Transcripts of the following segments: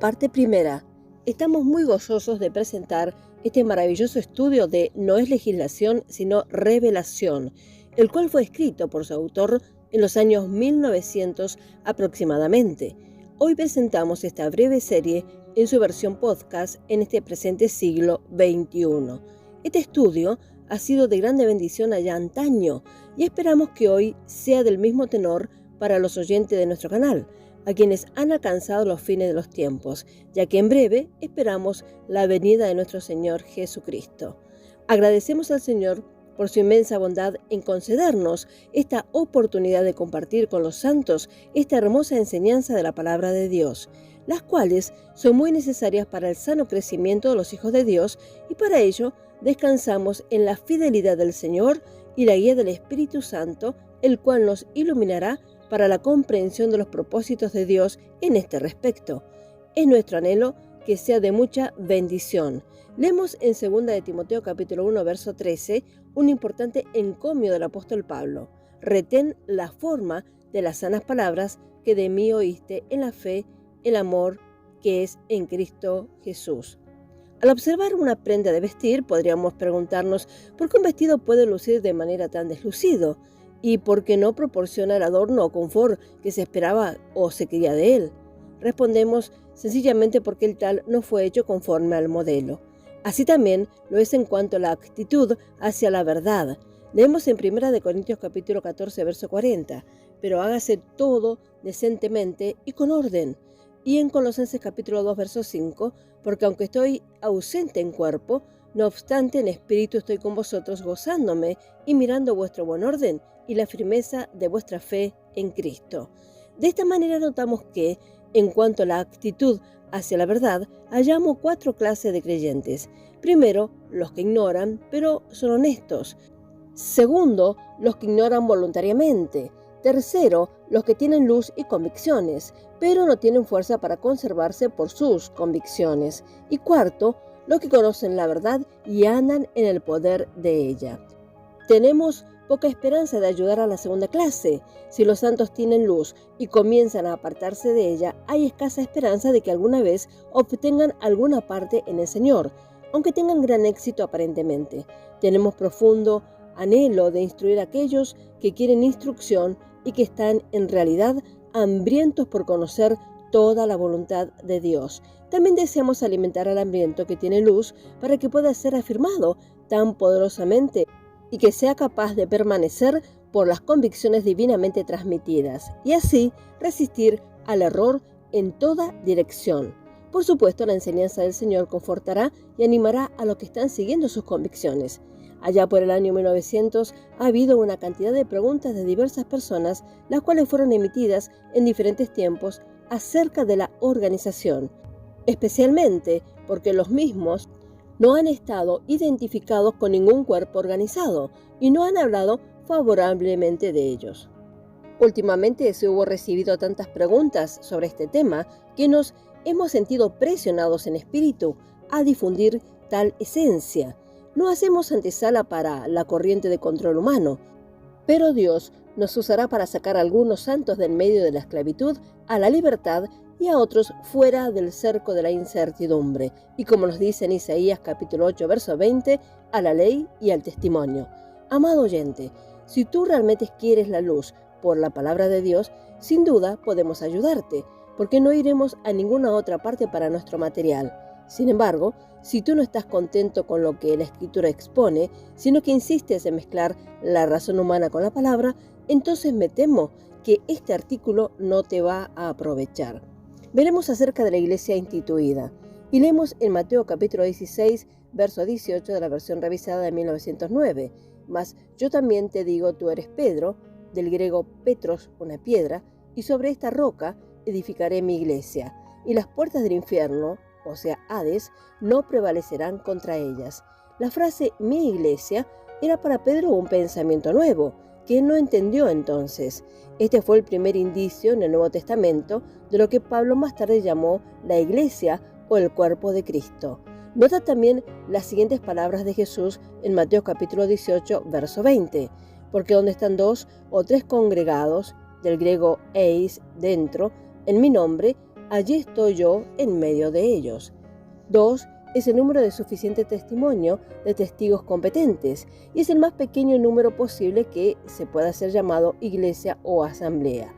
Parte primera. Estamos muy gozosos de presentar este maravilloso estudio de No es legislación, sino revelación, el cual fue escrito por su autor en los años 1900 aproximadamente. Hoy presentamos esta breve serie en su versión podcast en este presente siglo XXI. Este estudio ha sido de grande bendición allá antaño y esperamos que hoy sea del mismo tenor para los oyentes de nuestro canal, a quienes han alcanzado los fines de los tiempos, ya que en breve esperamos la venida de nuestro Señor Jesucristo. Agradecemos al Señor por su inmensa bondad en concedernos esta oportunidad de compartir con los santos esta hermosa enseñanza de la palabra de Dios, las cuales son muy necesarias para el sano crecimiento de los hijos de Dios, y para ello descansamos en la fidelidad del Señor y la guía del Espíritu Santo, el cual nos iluminará para la comprensión de los propósitos de Dios en este respecto. Es nuestro anhelo que sea de mucha bendición. Leemos en 2 de Timoteo capítulo 1, verso 13, un importante encomio del apóstol Pablo. Retén la forma de las sanas palabras que de mí oíste en la fe, el amor que es en Cristo Jesús. Al observar una prenda de vestir, podríamos preguntarnos por qué un vestido puede lucir de manera tan deslucido y por qué no proporciona el adorno o confort que se esperaba o se quería de él. Respondemos sencillamente porque el tal no fue hecho conforme al modelo. Así también lo es en cuanto a la actitud hacia la verdad. Leemos en 1 Corintios capítulo 14, verso 40, pero hágase todo decentemente y con orden. Y en Colosenses capítulo 2, verso 5, porque aunque estoy ausente en cuerpo, no obstante en espíritu estoy con vosotros gozándome y mirando vuestro buen orden y la firmeza de vuestra fe en Cristo. De esta manera notamos que, en cuanto a la actitud hacia la verdad, hallamos 4 clases de creyentes. Primero, los que ignoran, pero son honestos. Segundo, los que ignoran voluntariamente. Tercero, los que tienen luz y convicciones, pero no tienen fuerza para conservarse por sus convicciones. Y cuarto, los que conocen la verdad y andan en el poder de ella. Tenemos poca esperanza de ayudar a la segunda clase. Si los santos tienen luz y comienzan a apartarse de ella, hay escasa esperanza de que alguna vez obtengan alguna parte en el Señor, aunque tengan gran éxito aparentemente. Tenemos profundo anhelo de instruir a aquellos que quieren instrucción y que están en realidad hambrientos por conocer toda la voluntad de Dios. También deseamos alimentar al hambriento que tiene luz para que pueda ser afirmado tan poderosamente y que sea capaz de permanecer por las convicciones divinamente transmitidas y así resistir al error en toda dirección. Por supuesto, la enseñanza del Señor confortará y animará a los que están siguiendo sus convicciones. Allá por el año 1900 ha habido una cantidad de preguntas de diversas personas, las cuales fueron emitidas en diferentes tiempos acerca de la organización, especialmente porque los mismos no han estado identificados con ningún cuerpo organizado y no han hablado favorablemente de ellos. Últimamente se hubo recibido tantas preguntas sobre este tema que nos hemos sentido presionados en espíritu a difundir tal esencia. No hacemos antesala para la corriente de control humano, pero Dios nos usará para sacar a algunos santos del medio de la esclavitud a la libertad y a otros fuera del cerco de la incertidumbre, y como nos dice en Isaías capítulo 8, verso 20, a la ley y al testimonio. Amado oyente, si tú realmente quieres la luz por la palabra de Dios, sin duda podemos ayudarte, porque no iremos a ninguna otra parte para nuestro material. Sin embargo, si tú no estás contento con lo que la Escritura expone, sino que insistes en mezclar la razón humana con la palabra, entonces me temo que este artículo no te va a aprovechar. Veremos acerca de la iglesia instituida y leemos en Mateo capítulo 16, verso 18 de la versión revisada de 1909. Mas yo también te digo, tú eres Pedro, del griego Petros, una piedra, y sobre esta roca edificaré mi iglesia, y las puertas del infierno, o sea, Hades, no prevalecerán contra ellas. La frase mi iglesia era para Pedro un pensamiento nuevo, que él no entendió entonces. Este fue el primer indicio en el Nuevo Testamento de lo que Pablo más tarde llamó la iglesia o el cuerpo de Cristo. Nota también las siguientes palabras de Jesús en Mateo capítulo 18, verso 20. Porque donde están 2 o 3 congregados, del griego eis, dentro, en mi nombre, allí estoy yo en medio de ellos. 2 es el número de suficiente testimonio de testigos competentes y es el más pequeño número posible que se pueda ser llamado iglesia o asamblea.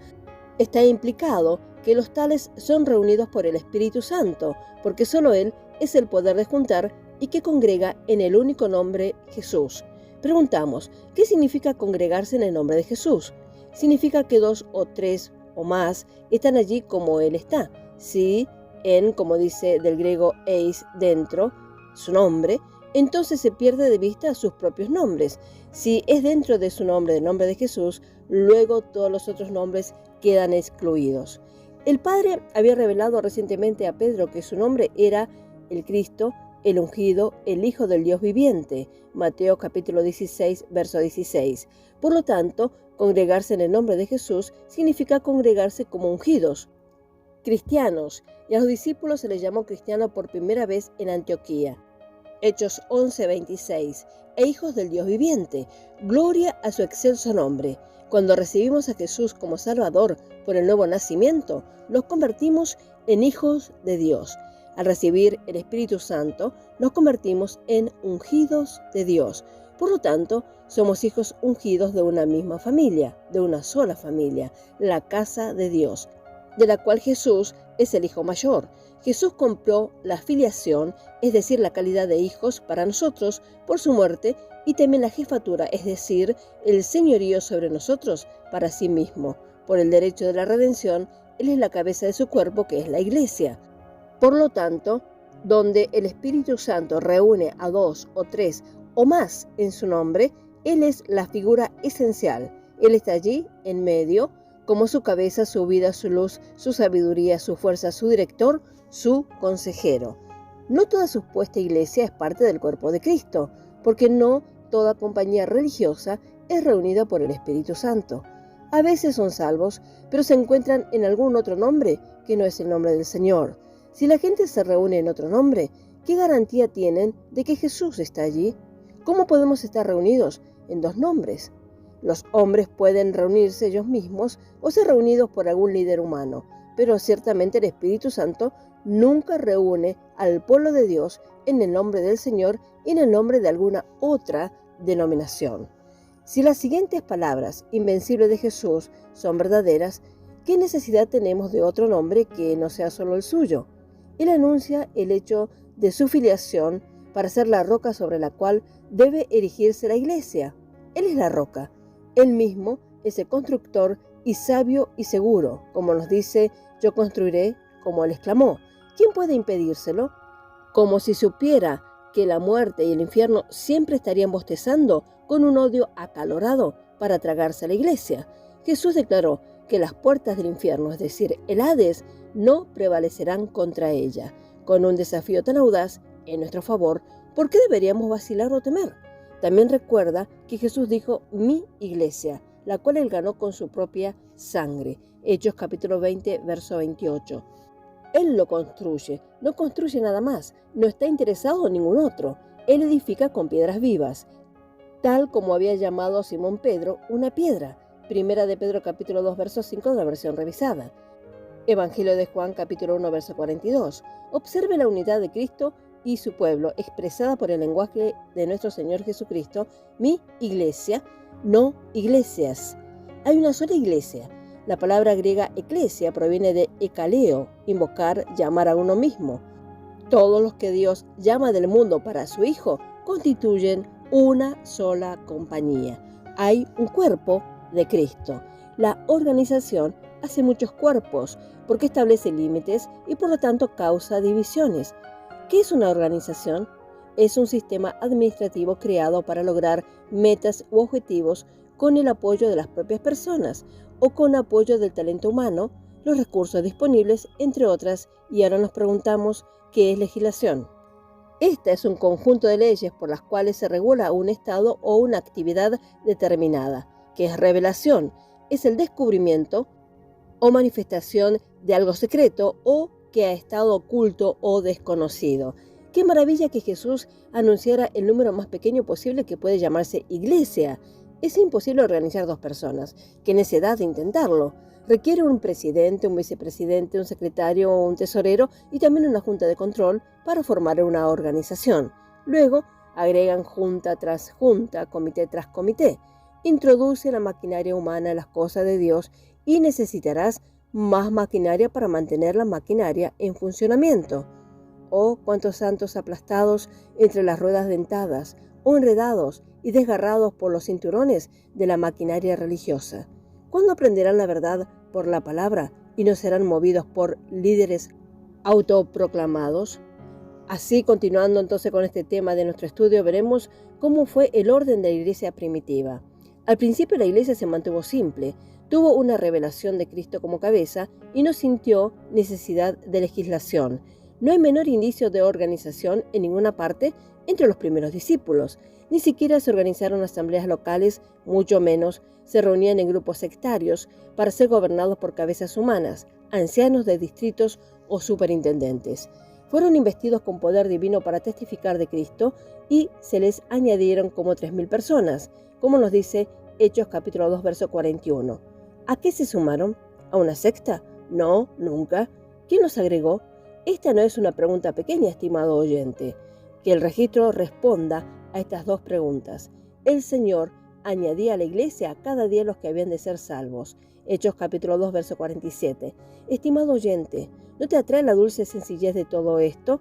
Está implicado que los tales son reunidos por el Espíritu Santo, porque solo Él es el poder de juntar y que congrega en el único nombre Jesús. Preguntamos, ¿qué significa congregarse en el nombre de Jesús? Significa que 2 o 3 o más están allí como Él está. Si en, como dice del griego eis, dentro, su nombre, entonces se pierde de vista sus propios nombres. Si es dentro de su nombre, del nombre de Jesús, luego todos los otros nombres quedan excluidos. El Padre había revelado recientemente a Pedro que su nombre era el Cristo, el ungido, el Hijo del Dios viviente. Mateo capítulo 16, verso 16. Por lo tanto, congregarse en el nombre de Jesús significa congregarse como ungidos, cristianos, y a los discípulos se les llamó cristianos por primera vez en Antioquía. Hechos 11:26, e hijos del Dios viviente, gloria a su excelso nombre. Cuando recibimos a Jesús como Salvador por el nuevo nacimiento, nos convertimos en hijos de Dios. Al recibir el Espíritu Santo, nos convertimos en ungidos de Dios. Por lo tanto, somos hijos ungidos de una misma familia, de una sola familia, la casa de Dios, de la cual Jesús es el hijo mayor. Jesús compró la filiación, es decir, la calidad de hijos para nosotros por su muerte, y también la jefatura, es decir, el señorío sobre nosotros para sí mismo. Por el derecho de la redención, Él es la cabeza de su cuerpo, que es la iglesia. Por lo tanto, donde el Espíritu Santo reúne a 2 o 3 o más en su nombre, Él es la figura esencial. Él está allí, en medio, como su cabeza, su vida, su luz, su sabiduría, su fuerza, su director, su consejero. No toda supuesta iglesia es parte del cuerpo de Cristo, porque no toda compañía religiosa es reunida por el Espíritu Santo. A veces son salvos, pero se encuentran en algún otro nombre que no es el nombre del Señor. Si la gente se reúne en otro nombre, ¿qué garantía tienen de que Jesús está allí? ¿Cómo podemos estar reunidos en 2 nombres? Los hombres pueden reunirse ellos mismos o ser reunidos por algún líder humano, pero ciertamente el Espíritu Santo nunca reúne al pueblo de Dios en el nombre del Señor y en el nombre de alguna otra denominación. Si las siguientes palabras, invencibles de Jesús, son verdaderas, ¿qué necesidad tenemos de otro nombre que no sea solo el suyo? Él anuncia el hecho de su filiación para ser la roca sobre la cual debe erigirse la iglesia. Él es la roca. Él mismo es el constructor y sabio y seguro, como nos dice, yo construiré, como Él exclamó. ¿Quién puede impedírselo? Como si supiera que la muerte y el infierno siempre estarían bostezando con un odio acalorado para tragarse a la iglesia. Jesús declaró que las puertas del infierno, es decir, el Hades, no prevalecerán contra ella. Con un desafío tan audaz en nuestro favor, ¿por qué deberíamos vacilar o temer? También recuerda que Jesús dijo, mi iglesia, la cual Él ganó con su propia sangre. Hechos capítulo 20, verso 28. Él lo construye, no construye nada más, no está interesado en ningún otro. Él edifica con piedras vivas, tal como había llamado a Simón Pedro una piedra. Primera de Pedro capítulo 2, verso 5 de la versión revisada. Evangelio de Juan capítulo 1, verso 42. Observe la unidad de Cristo y su pueblo, expresada por el lenguaje de nuestro Señor Jesucristo, mi iglesia, no iglesias. Hay una sola iglesia. La palabra griega eclesia proviene de ekaleo, invocar, llamar a uno mismo. Todos los que Dios llama del mundo para su Hijo constituyen una sola compañía. Hay un cuerpo de Cristo. La organización hace muchos cuerpos porque establece límites y por lo tanto causa divisiones. ¿Qué es una organización? Es un sistema administrativo creado para lograr metas u objetivos con el apoyo de las propias personas o con apoyo del talento humano, los recursos disponibles, entre otras, y ahora nos preguntamos, ¿qué es legislación? Esta es un conjunto de leyes por las cuales se regula un estado o una actividad determinada. ¿Qué es revelación? Es el descubrimiento o manifestación de algo secreto o que ha estado oculto o desconocido. Qué maravilla que Jesús anunciara el número más pequeño posible que puede llamarse iglesia. Es imposible organizar 2 personas. ¡Qué necedad de intentarlo! Requiere un presidente, un vicepresidente, un secretario o un tesorero y también una junta de control para formar una organización. Luego, agregan junta tras junta, comité tras comité. Introduce la maquinaria humana en las cosas de Dios y necesitarás más maquinaria para mantener la maquinaria en funcionamiento. Oh, cuántos santos aplastados entre las ruedas dentadas, o enredados y desgarrados por los cinturones de la maquinaria religiosa. ¿Cuándo aprenderán la verdad por la palabra y no serán movidos por líderes autoproclamados? Así, continuando entonces con este tema de nuestro estudio, veremos cómo fue el orden de la iglesia primitiva. Al principio la iglesia se mantuvo simple, tuvo una revelación de Cristo como cabeza y no sintió necesidad de legislación. No hay menor indicio de organización en ninguna parte entre los primeros discípulos. Ni siquiera se organizaron asambleas locales, mucho menos se reunían en grupos sectarios para ser gobernados por cabezas humanas, ancianos de distritos o superintendentes. Fueron investidos con poder divino para testificar de Cristo y se les añadieron como 3.000 personas, como nos dice Hechos capítulo 2, verso 41. ¿A qué se sumaron? ¿A una secta? No, nunca. ¿Quién los agregó? Esta no es una pregunta pequeña, estimado oyente. Que el registro responda a estas 2 preguntas. El Señor añadía a la iglesia cada día los que habían de ser salvos. Hechos capítulo 2, verso 47. Estimado oyente, ¿no te atrae la dulce sencillez de todo esto?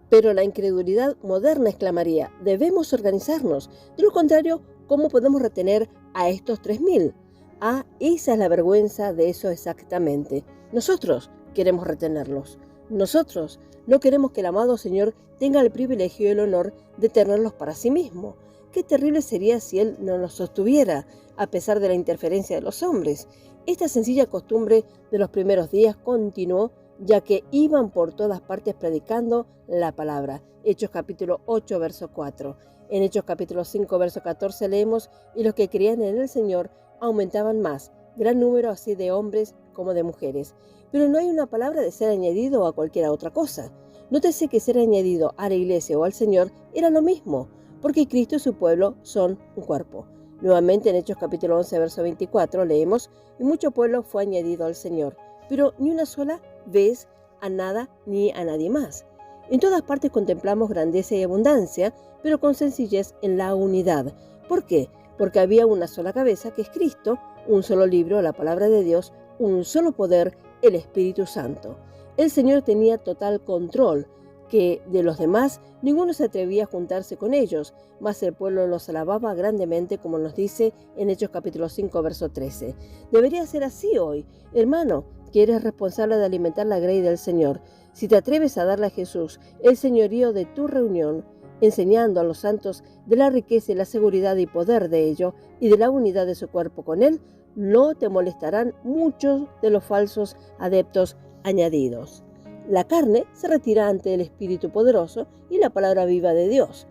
Pero la incredulidad moderna exclamaría, debemos organizarnos. De lo contrario, ¿cómo podemos retener a estos 3.000? Ah, esa es la vergüenza de eso exactamente. Nosotros queremos retenerlos. Nosotros no queremos que el amado Señor tenga el privilegio y el honor de tenerlos para sí mismo. Qué terrible sería si Él no los sostuviera, a pesar de la interferencia de los hombres. Esta sencilla costumbre de los primeros días continuó, ya que iban por todas partes predicando la palabra. Hechos capítulo 8, verso 4. En Hechos capítulo 5, verso 14 leemos, y los que creían en el Señor aumentaban más, gran número así de hombres como de mujeres. Pero no hay una palabra de ser añadido a cualquier otra cosa. Nótese que ser añadido a la iglesia o al Señor era lo mismo, porque Cristo y su pueblo son un cuerpo. Nuevamente en Hechos capítulo 11, verso 24 leemos, y mucho pueblo fue añadido al Señor, pero ni una sola vez a nada ni a nadie más. En todas partes contemplamos grandeza y abundancia, pero con sencillez en la unidad. ¿Por qué? Porque había una sola cabeza, que es Cristo, un solo libro, la palabra de Dios, un solo poder, el Espíritu Santo. El Señor tenía total control, que de los demás ninguno se atrevía a juntarse con ellos, mas el pueblo los alababa grandemente, como nos dice en Hechos capítulo 5, verso 13. Debería ser así hoy, hermano, que eres responsable de alimentar la grey del Señor. Si te atreves a darle a Jesús el señorío de tu reunión, enseñando a los santos de la riqueza y la seguridad y poder de ello y de la unidad de su cuerpo con él, no te molestarán muchos de los falsos adeptos añadidos. La carne se retira ante el Espíritu poderoso y la palabra viva de Dios.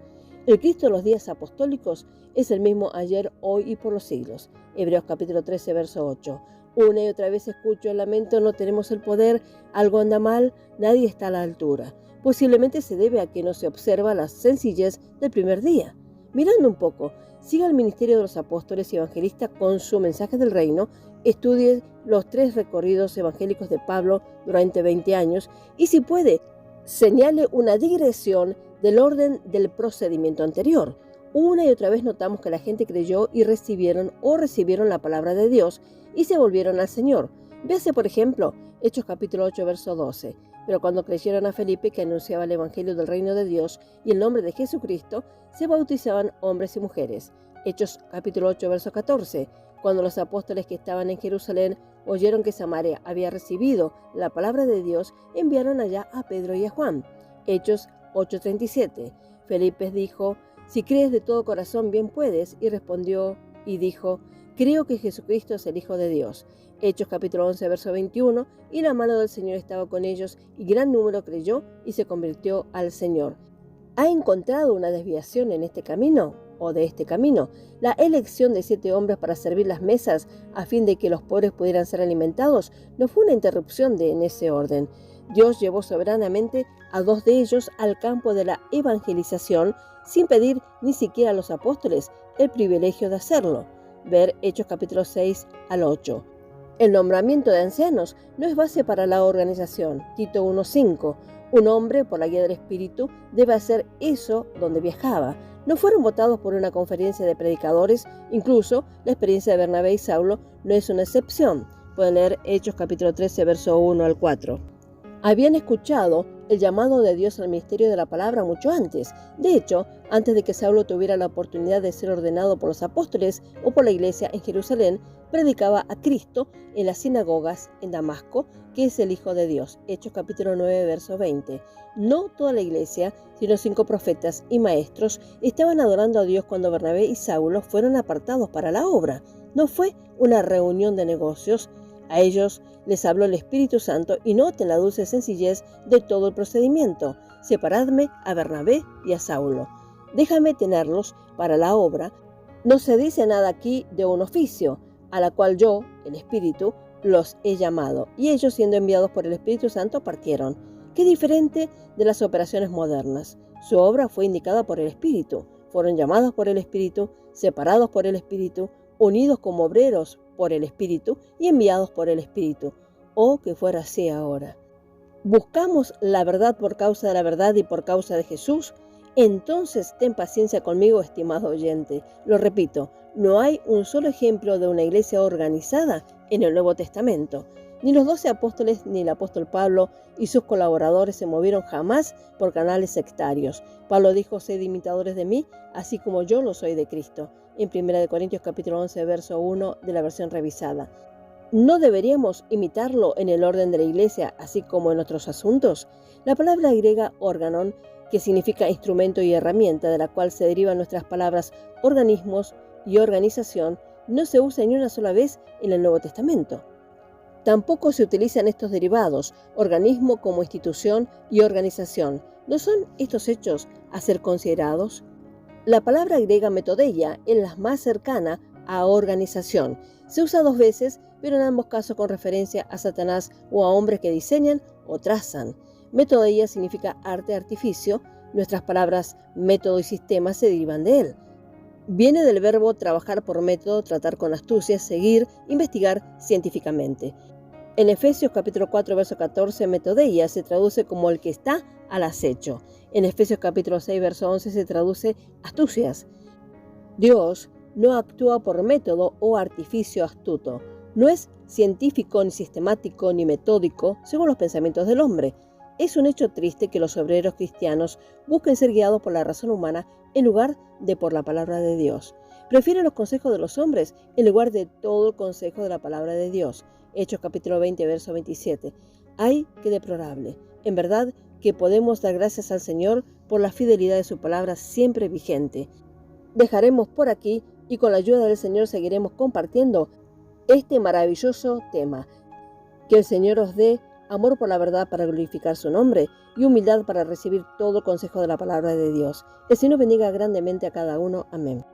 El Cristo de los días apostólicos es el mismo ayer, hoy y por los siglos. Hebreos capítulo 13, verso 8. Una y otra vez escucho el lamento, no tenemos el poder, algo anda mal, nadie está a la altura. Posiblemente se debe a que no se observa la sencillez del primer día. Mirando un poco, siga el ministerio de los apóstoles y evangelistas con su mensaje del reino, estudie los 3 recorridos evangélicos de Pablo durante 20 años y, si puede, señale una digresión del orden del procedimiento anterior. Una y otra vez notamos que la gente creyó y recibieron la palabra de Dios y se volvieron al Señor. Véase, por ejemplo, Hechos capítulo 8, verso 12. Pero cuando creyeron a Felipe, que anunciaba el evangelio del reino de Dios y el nombre de Jesucristo, se bautizaban hombres y mujeres. Hechos capítulo 8, verso 14. Cuando los apóstoles que estaban en Jerusalén oyeron que Samaria había recibido la palabra de Dios, enviaron allá a Pedro y a Juan. Hechos 8:37. Felipe dijo, si crees de todo corazón, bien puedes. Y respondió y dijo, creo que Jesucristo es el Hijo de Dios. Hechos capítulo 11, verso 21, y la mano del Señor estaba con ellos, y gran número creyó y se convirtió al Señor. ¿Ha encontrado una desviación en este camino o de este camino? La elección de 7 hombres para servir las mesas a fin de que los pobres pudieran ser alimentados no fue una interrupción en ese orden. Dios llevó soberanamente a 2 de ellos al campo de la evangelización sin pedir ni siquiera a los apóstoles el privilegio de hacerlo. Ver Hechos capítulo 6 al 8. El nombramiento de ancianos no es base para la organización. Tito 1:5. Un hombre, por la guía del Espíritu, debe hacer eso donde viajaba. No fueron votados por una conferencia de predicadores, incluso la experiencia de Bernabé y Saulo no es una excepción. Pueden leer Hechos capítulo 13, verso 1 al 4. Habían escuchado el llamado de Dios al ministerio de la palabra mucho antes. De hecho, antes de que Saulo tuviera la oportunidad de ser ordenado por los apóstoles o por la iglesia en Jerusalén, predicaba a Cristo en las sinagogas en Damasco, que es el Hijo de Dios. Hechos capítulo 9, verso 20. No toda la iglesia, sino 5 profetas y maestros estaban adorando a Dios cuando Bernabé y Saulo fueron apartados para la obra. No fue una reunión de negocios. A ellos les habló el Espíritu Santo y noten la dulce sencillez de todo el procedimiento. Separadme a Bernabé y a Saulo. Déjame tenerlos para la obra. No se dice nada aquí de un oficio, a la cual yo, el Espíritu, los he llamado, y ellos, siendo enviados por el Espíritu Santo, partieron. Qué diferente de las operaciones modernas. Su obra fue indicada por el Espíritu. Fueron llamados por el Espíritu, separados por el Espíritu, unidos como obreros por el Espíritu y enviados por el Espíritu. Oh, que fuera así ahora. ¿Buscamos la verdad por causa de la verdad y por causa de Jesús? Entonces ten paciencia conmigo, estimado oyente. Lo repito, no hay un solo ejemplo de una iglesia organizada en el Nuevo Testamento. Ni los 12 apóstoles ni el apóstol Pablo y sus colaboradores se movieron jamás por canales sectarios. Pablo dijo: sed imitadores de mí, así como yo lo soy de Cristo. En 1 Corintios capítulo 11, verso 1 de la versión revisada. ¿No deberíamos imitarlo en el orden de la iglesia, así como en otros asuntos? La palabra griega órganon, que significa instrumento y herramienta, de la cual se derivan nuestras palabras organismos y organización, no se usa ni una sola vez en el Nuevo Testamento. Tampoco se utilizan estos derivados, organismo como institución y organización. ¿No son estos hechos a ser considerados? La palabra griega metodeia es la más cercana a organización. Se usa 2 veces, pero en ambos casos con referencia a Satanás o a hombres que diseñan o trazan. Metodeia significa arte, artificio. Nuestras palabras método y sistema se derivan de él. Viene del verbo trabajar por método, tratar con astucia, seguir, investigar científicamente. En Efesios capítulo 4, verso 14, metodeia se traduce como el que está al acecho. En Efesios capítulo 6, verso 11 se traduce astucias. Dios no actúa por método o artificio astuto. No es científico, ni sistemático, ni metódico, según los pensamientos del hombre. Es un hecho triste que los obreros cristianos busquen ser guiados por la razón humana en lugar de por la palabra de Dios. Prefieren los consejos de los hombres en lugar de todo el consejo de la palabra de Dios. Hechos capítulo 20, verso 27. ¡Ay, qué deplorable! En verdad que podemos dar gracias al Señor por la fidelidad de su palabra siempre vigente. Dejaremos por aquí y con la ayuda del Señor seguiremos compartiendo este maravilloso tema. Que el Señor os dé amor por la verdad para glorificar su nombre y humildad para recibir todo el consejo de la palabra de Dios. El Señor bendiga grandemente a cada uno. Amén.